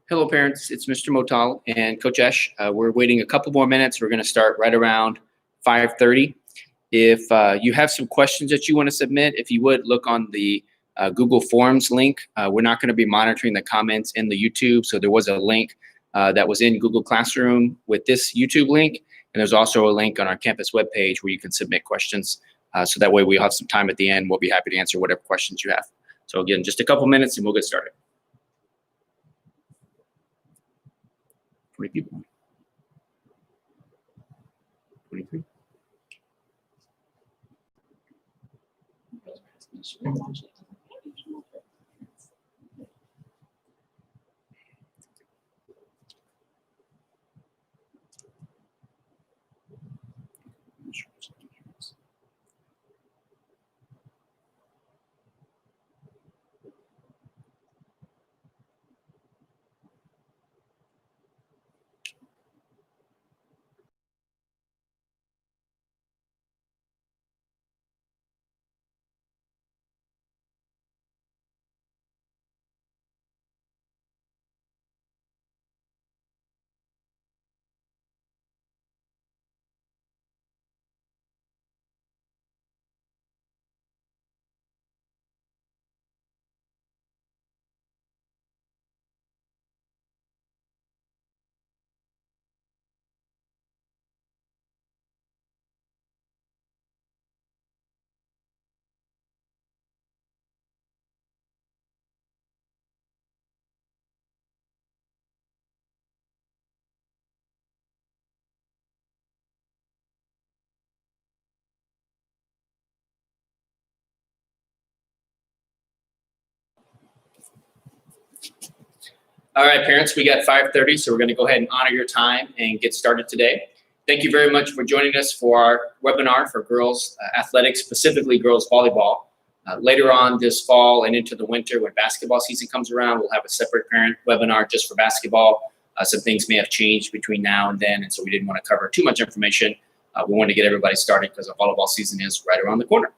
Hello, parents. It's Mr. Motal and Coach Esh. We're waiting a couple more minutes. We're going to start right around 5:30. If you have some questions that you want to submit, if you would look on the Google Forms link. We're not going to be monitoring the comments in the YouTube. So there was a link that was in Google Classroom with this YouTube link. And there's also a link on our campus webpage where you can submit questions. So that way we'll have some time at the end. We'll be happy to answer whatever questions you have. So again, just a couple minutes and we'll get started. 20 people. 23. All right, parents, we got 5:30, so we're going to go ahead and honor your time and get started today. Thank you very much for joining us for our webinar for girls athletics, specifically girls volleyball. Later on this fall and into the winter, when basketball season comes around, we'll have a separate parent webinar just for basketball. Some things may have changed between now and then, and so we didn't want to cover too much information. We wanted to get everybody started because the volleyball season is right around the corner.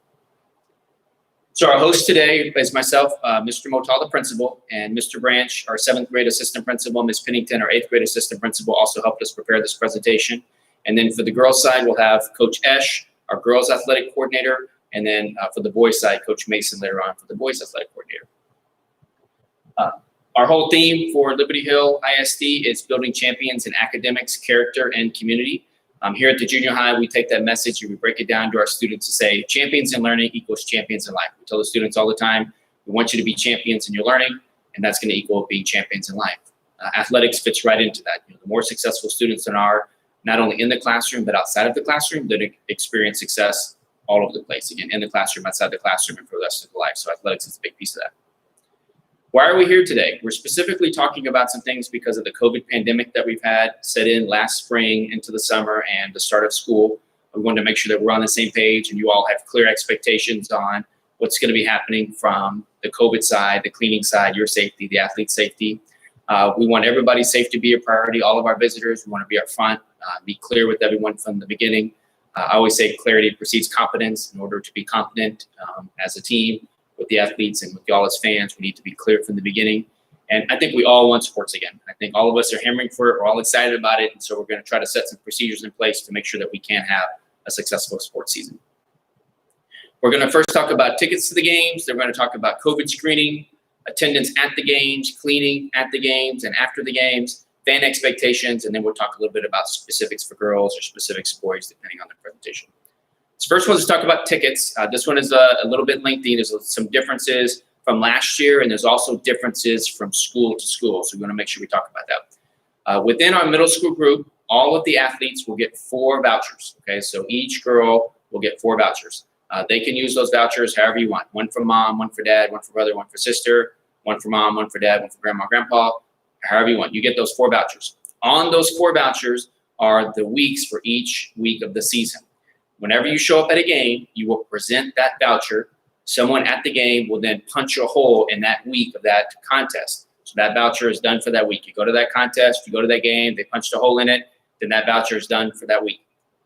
So our host today is myself, Mr. Motal, the principal, and Mr. Branch, our 7th grade assistant principal, Ms. Pennington, our 8th grade assistant principal, also helped us prepare this presentation. And then for the girls side, we'll have Coach Esh, our girls athletic coordinator, and then for the boys side, Coach Mason later on for the boys athletic coordinator. Our whole theme for Liberty Hill ISD is building champions in academics, character, and community. Here at the junior high, we take that message and we break it down to our students to say champions in learning equals champions in life. We tell the students all the time, we want you to be champions in your learning, and that's going to equal being champions in life. Athletics fits right into that. The more successful students are, not only in the classroom, but outside of the classroom, that experience success all over the place. Again, in the classroom, outside the classroom, and for the rest of their life. So athletics is a big piece of that. Why are we here today? We're specifically talking about some things because of the COVID pandemic that we've had set in last spring into the summer and the start of school. We wanted to make sure that we're on the same page and you all have clear expectations on what's going to be happening from the COVID side, the cleaning side, your safety, the athlete's safety. We want everybody safe to be a priority, all of our visitors. We want to be up front, be clear with everyone from the beginning. I always say clarity precedes competence. In order to be competent as a team, with the athletes and with y'all as fans, we need to be clear from the beginning. And I think we all want sports again. I think all of us are hammering for it. We're all excited about it. And so we're going to try to set some procedures in place to make sure that we can have a successful sports season. We're going to first talk about tickets to the games. Then we're going to talk about COVID screening, attendance at the games, cleaning at the games and after the games, fan expectations, and then we'll talk a little bit about specifics for girls or specifics for boys depending on the presentation. This first one is to talk about tickets. This one is a little bit lengthy. There's some differences from last year, and there's also differences from school to school. So we want to make sure we talk about that. Within our middle school group, all of the athletes will get 4 vouchers. Okay, so each girl will get 4 vouchers. They can use those vouchers however you want. 1 for mom, 1 for dad, 1 for brother, 1 for sister, 1 for mom, 1 for dad, 1 for grandma, grandpa, however you want. You get those 4 vouchers. On those 4 vouchers are the weeks for each week of the season. Whenever you show up at a game, you will present that voucher. Someone at the game will then punch a hole in that week of that contest. So that voucher is done for that week. You go to that contest, you go to that game, they punched a hole in it, then that voucher is done for that week.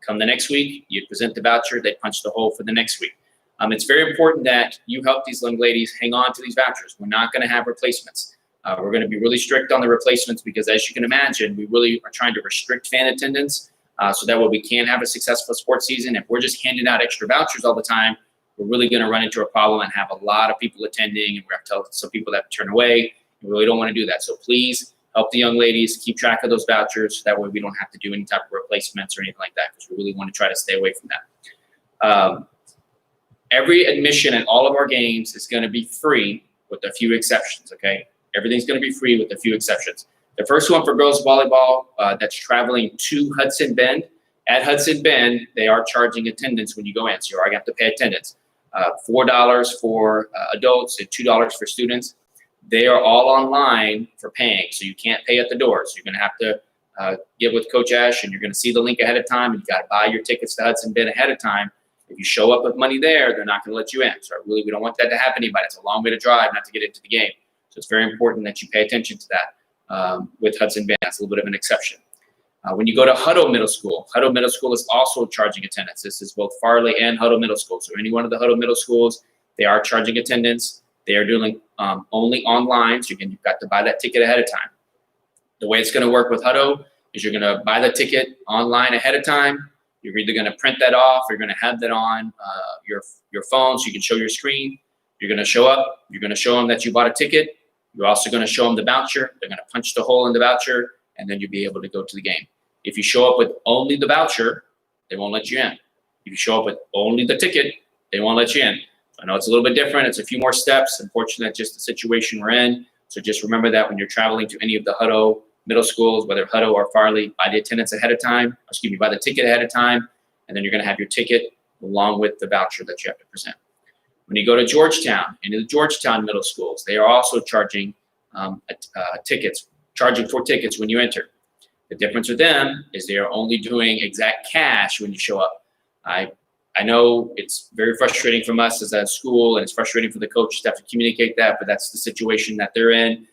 Come the next week, you present the voucher, they punch the hole for the next week. It's very important that you help these young ladies hang on to these vouchers. We're not going to have replacements. We're going to be really strict on the replacements because, as you can imagine, we really are trying to restrict fan attendance so that way we can have a successful sports season. If we're just handing out extra vouchers all the time, we're really going to run into a problem and have a lot of people attending, and we have to tell some people that to turn away. We really don't want to do that. So please help the young ladies keep track of those vouchers so that way we don't have to do any type of replacements or anything like that, because we really want to try to stay away from that. Every admission at all of our games is going to be free with a few exceptions, okay? Everything's going to be free with a few exceptions. The first one for girls volleyball that's traveling to Hudson Bend. At Hudson Bend, they are charging attendance when you go in, so you are going to have to pay attendance. $4 for adults and $2 for students. They are all online for paying, so you can't pay at the door. So you're going to have to get with Coach Ash, and you're going to see the link ahead of time, and you got to buy your tickets to Hudson Bend ahead of time. If you show up with money there, they're not going to let you in. So we don't want that to happen to anybody. It's a long way to drive not to get into the game. So it's very important that you pay attention to that with Hudson Bend. That's a little bit of an exception. When you go to Hutto Middle School is also charging attendance. This is both Farley and Hutto Middle School. So any one of the Hutto Middle Schools, they are charging attendance. They are doing only online. So you've got to buy that ticket ahead of time. The way it's going to work with Hutto is you're going to buy the ticket online ahead of time. You're either going to print that off or you're going to have that on your phone so you can show your screen. You're going to show up. You're going to show them that you bought a ticket. You're also going to show them the voucher. They're going to punch the hole in the voucher, and then you'll be able to go to the game. If you show up with only the voucher, they won't let you in. If you show up with only the ticket, they won't let you in. So I know it's a little bit different. It's a few more steps. Unfortunately, that's just the situation we're in. So just remember that when you're traveling to any of the Hutto Middle Schools, whether Hutto or Farley, buy the attendance ahead of time. Buy the ticket ahead of time, and then you're going to have your ticket along with the voucher that you have to present. When you go to Georgetown, into the Georgetown Middle Schools, they are also charging charging for tickets when you enter. The difference with them is they are only doing exact cash when you show up. I know it's very frustrating from us as a school, and it's frustrating for the coaches to have to communicate that, but that's the situation that they're in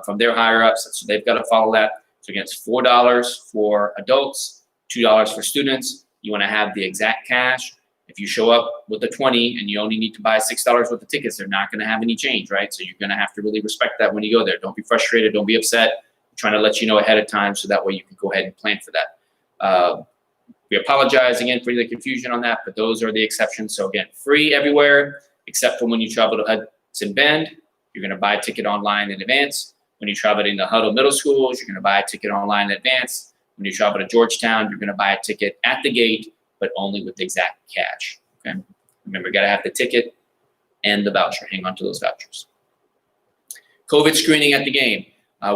from their higher ups, so they've got to follow that. So again, it's $4 for adults, $2 for students. You want to have the exact cash. If you show up with a 20 and you only need to buy $6 worth of tickets, they're not going to have any change, right? So you're going to have to really respect that when you go there. Don't be frustrated. Don't be upset. I'm trying to let you know ahead of time so that way you can go ahead and plan for that. We apologize again for the confusion on that, but those are the exceptions. So again, free everywhere except for when you travel to Hudson Bend. You're going to buy a ticket online in advance. When you travel to the Hutto Middle Schools, you're going to buy a ticket online in advance. When you travel to Georgetown, you're going to buy a ticket at the gate, but only with the exact cash. Okay. Remember, you got to have the ticket and the voucher. Hang on to those vouchers. COVID screening at the game.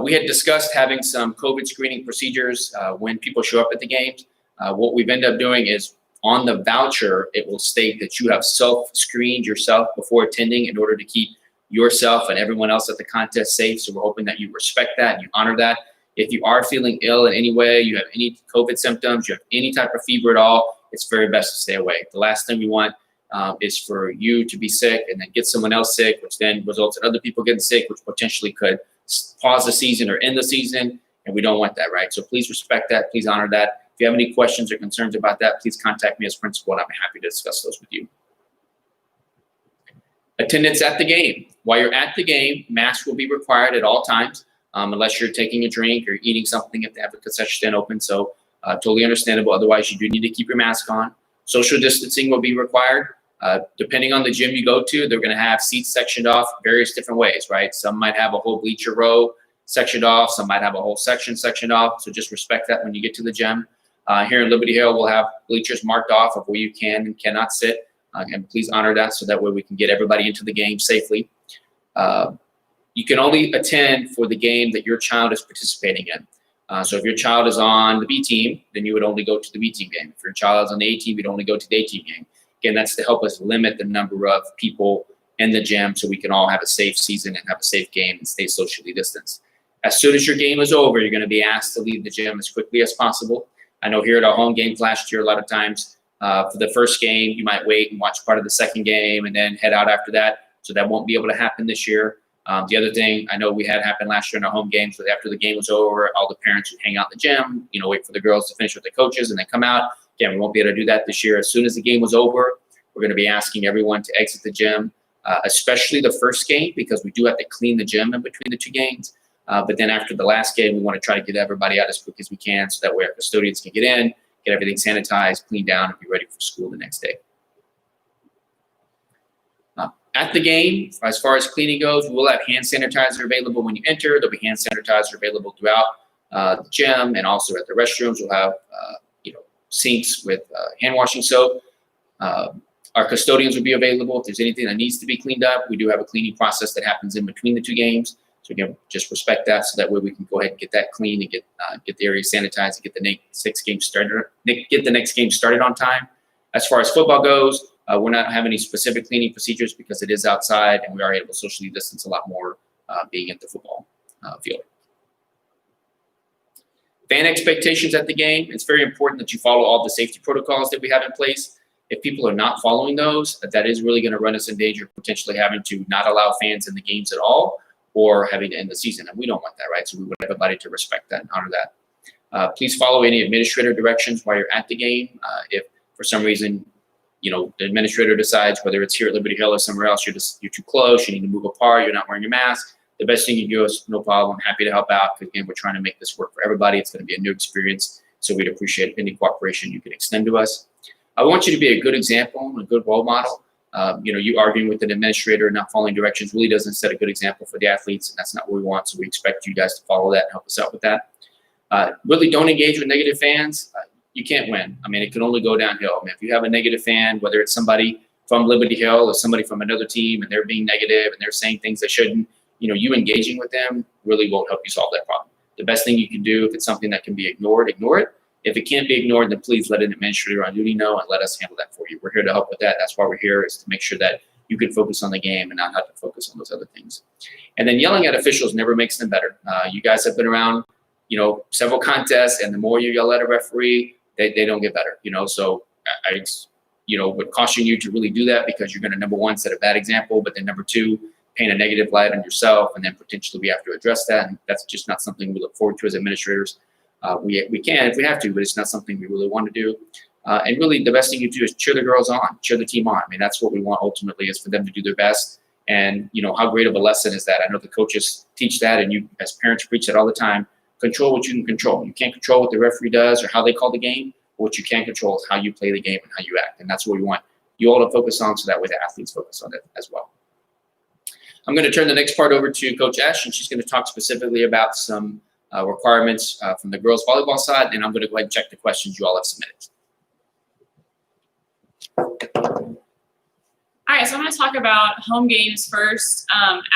We had discussed having some COVID screening procedures when people show up at the games. What we've ended up doing is on the voucher, it will state that you have self-screened yourself before attending in order to keep yourself and everyone else at the contest safe. So we're hoping that you respect that and you honor that. If you are feeling ill in any way, you have any COVID symptoms, you have any type of fever at all, it's very best to stay away. The last thing we want is for you to be sick and then get someone else sick, which then results in other people getting sick, which potentially could pause the season or end the season. And we don't want that, right? So please respect that. Please honor that. If you have any questions or concerns about that, please contact me as principal, and I'll be happy to discuss those with you. Attendance at the game. While you're at the game, masks will be required at all times, unless you're taking a drink or eating something if they have a concession stand open. So totally understandable. Otherwise, you do need to keep your mask on. Social distancing will be required. Depending on the gym you go to, they're going to have seats sectioned off various different ways, right? Some might have a whole bleacher row sectioned off. Some might have a whole section sectioned off. So just respect that when you get to the gym. Here in Liberty Hill, we'll have bleachers marked off of where you can and cannot sit. And please honor that so that way we can get everybody into the game safely. You can only attend for the game that your child is participating in. So if your child is on the B team, then you would only go to the B team game. If your child is on the A team, you'd only go to the A team game. Again, that's to help us limit the number of people in the gym so we can all have a safe season and have a safe game and stay socially distanced. As soon as your game is over, you're going to be asked to leave the gym as quickly as possible. I know here at our home games last year, a lot of times for the first game, you might wait and watch part of the second game and then head out after that. So that won't be able to happen this year. The other thing I know we had happen last year in our home games, but after the game was over, all the parents would hang out in the gym, wait for the girls to finish with the coaches and then come out. Again, we won't be able to do that this year. As soon as the game was over, We're going to be asking everyone to exit the gym, especially the first game, because we do have to clean the gym in between the 2 games. But then after the last game, we want to try to get everybody out as quick as we can so that way our custodians can get in, get everything sanitized, cleaned down, and be ready for school the next day. At the game, as far as cleaning goes, we will have hand sanitizer available when you enter. There'll be hand sanitizer available throughout the gym, and also at the restrooms. We'll have sinks with hand washing soap. Our custodians will be available if there's anything that needs to be cleaned up. We do have a cleaning process that happens in between the 2 games. So again, just respect that, so that way we can go ahead and get that clean and get the area sanitized and get the next game started on time. As far as football goes, we're not having any specific cleaning procedures because it is outside, and we are able to socially distance a lot more being at the football field. Fan expectations at the game. It's very important that you follow all the safety protocols that we have in place. If people are not following those, that is really going to run us in danger of potentially having to not allow fans in the games at all, or having to end the season. And we don't want that, right? So we want everybody to respect that and honor that. Please follow any administrator directions while you're at the game. If for some reason, the administrator decides, whether it's here at Liberty Hill or somewhere else, you're too close, you need to move apart, you're not wearing your mask, the best thing you do is no problem, I'm happy to help out, because again, we're trying to make this work for everybody. It's going to be a new experience, so we'd appreciate any cooperation you can extend to us. I want you to be a good example, a good role model. You arguing with an administrator and not following directions really doesn't set a good example for the athletes, and that's not what we want. So we expect you guys to follow that and help us out with that. Really don't engage with negative fans. You can't win. I mean, it can only go downhill. I mean, if you have a negative fan, whether it's somebody from Liberty Hill or somebody from another team, and they're being negative and they're saying things they shouldn't, you engaging with them really won't help you solve that problem. The best thing you can do, if it's something that can be ignored, ignore it. If it can't be ignored, then please let an administrator on duty know and let us handle that for you. We're here to help with that. That's why we're here, is to make sure that you can focus on the game and not have to focus on those other things. And then yelling at officials never makes them better. You guys have been around, several contests, and the more you yell at a referee, they don't get better. So I would caution you to really do that, because you're going to, number one, set a bad example, but then number two, paint a negative light on yourself, and then potentially we have to address that. And that's just not something we look forward to as administrators. We can if we have to, but it's not something we really want to do. And really, the best thing you do is cheer the girls on, cheer the team on. I mean, that's what we want ultimately, is for them to do their best. And how great of a lesson is that? I know the coaches teach that, and you as parents preach that all the time. Control what you can control. You can't control what the referee does or how they call the game. But what you can control is how you play the game and how you act. And that's what we want you all to focus on, so that way the athletes focus on it as well. I'm going to turn the next part over to Coach Ash, and she's going to talk specifically about some requirements from the girls volleyball side, and I'm going to go ahead and check the questions you all have submitted. All right, so I'm going to talk about home games first.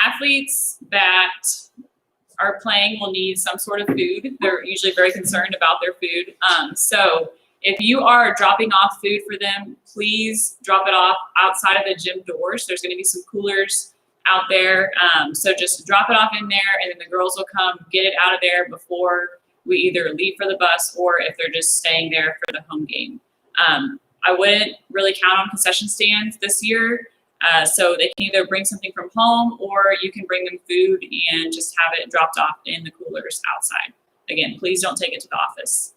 Athletes that are playing will need some sort of food. They're usually very concerned about their food. So if you are dropping off food for them, please drop it off outside of the gym doors. There's going to be some coolers out there. So just drop it off in there, and then the girls will come get it out of there before we either leave for the bus, or if they're just staying there for the home game. I wouldn't really count on concession stands this year. So they can either bring something from home, or you can bring them food and just have it dropped off in the coolers outside. Again, please don't take it to the office.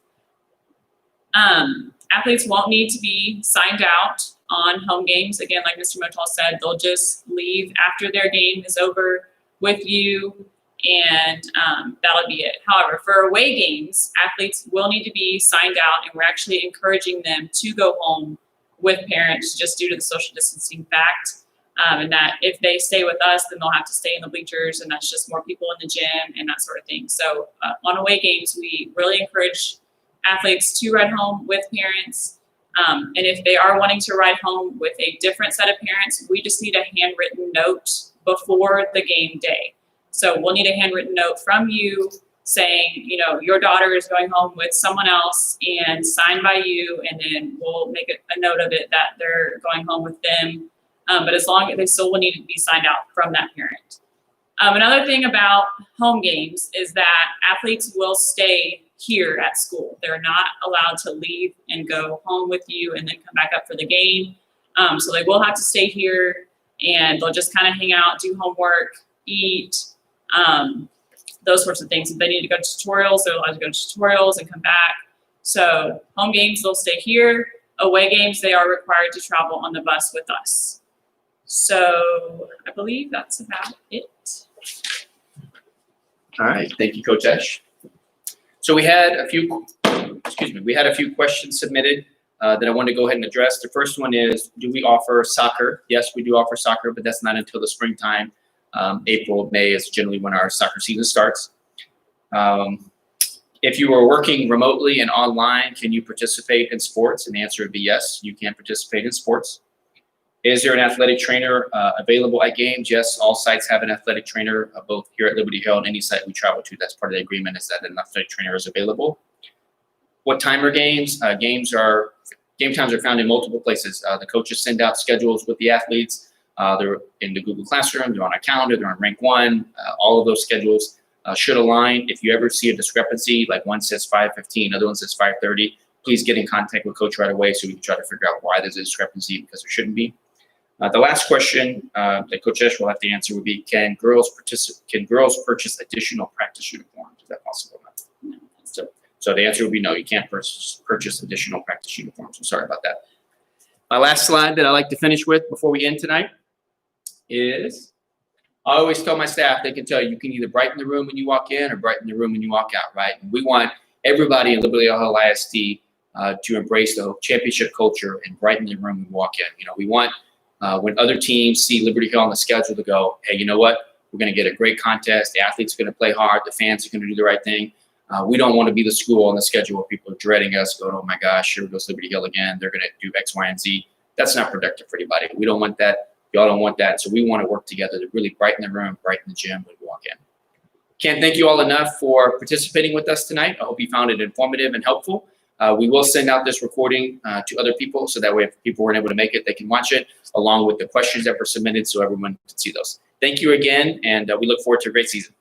Athletes won't need to be signed out on home games. Again, like Mr. Motal said, they'll just leave after their game is over with you, and that'll be it. However, for away games, athletes will need to be signed out, and we're actually encouraging them to go home with parents, just due to the social distancing fact, and that if they stay with us, then they'll have to stay in the bleachers, and that's just more people in the gym and that sort of thing. So on away games, we really encourage athletes to ride home with parents. And if they are wanting to ride home with a different set of parents, we just need a handwritten note before the game day. So we'll need a handwritten note from you saying, your daughter is going home with someone else, and signed by you, and then we'll make a note of it that they're going home with them. But as long as they still will need to be signed out from that parent. Another thing about home games is that athletes will stay here at school. They're not allowed to leave and go home with you and then come back up for the game. So they will have to stay here, and they'll just kind of hang out, do homework, eat, those sorts of things. If they need to go to tutorials, they're allowed to go to tutorials and come back. So home games, they'll stay here. Away games, they are required to travel on the bus with us. So I believe that's about it. All right, thank you, Coach Esch. So we had a few, we had a few questions submitted that I want to go ahead and address. The first one is, do we offer soccer? Yes, we do offer soccer, but that's not until the springtime. April, May is generally when our soccer season starts. If you are working remotely and online, can you participate in sports? And the answer would be yes, you can participate in sports. Is there an athletic trainer available at games? Yes, all sites have an athletic trainer, both here at Liberty Hill and any site we travel to. That's part of the agreement, is that an athletic trainer is available. What time are games? Game times are found in multiple places. The coaches send out schedules with the athletes. They're in the Google Classroom, they're on a calendar, they're on Rank 1. All of those schedules should align. If you ever see a discrepancy, like one says 5:15, other one says 5:30, please get in contact with coach right away so we can try to figure out why there's a discrepancy, because there shouldn't be. The last question that Coach Esch will have to answer would be, can girls purchase additional practice uniforms? Is that possible? No. So the answer would be no, you can't purchase additional practice uniforms. I'm sorry about that. My last slide that I like to finish with before we end tonight is, I always tell my staff, they can tell you, you can either brighten the room when you walk in or brighten the room when you walk out, right? And we want everybody in Liberty Hill ISD to embrace the championship culture and brighten the room when you walk in. You know, we want when other teams see Liberty Hill on the schedule to go, hey, you know what? We're going to get a great contest. The athletes are going to play hard. The fans are going to do the right thing. We don't want to be the school on the schedule where people are dreading us, going, oh my gosh, here goes Liberty Hill again. They're going to do X, Y, and Z. That's not productive for anybody. We don't want that. Y'all don't want that. So we want to work together to really brighten the room, brighten the gym when we walk in. Can't thank you all enough for participating with us tonight. I hope you found it informative and helpful. We will send out this recording to other people, so that way if people weren't able to make it, they can watch it along with the questions that were submitted so everyone can see those. Thank you again, and we look forward to a great season.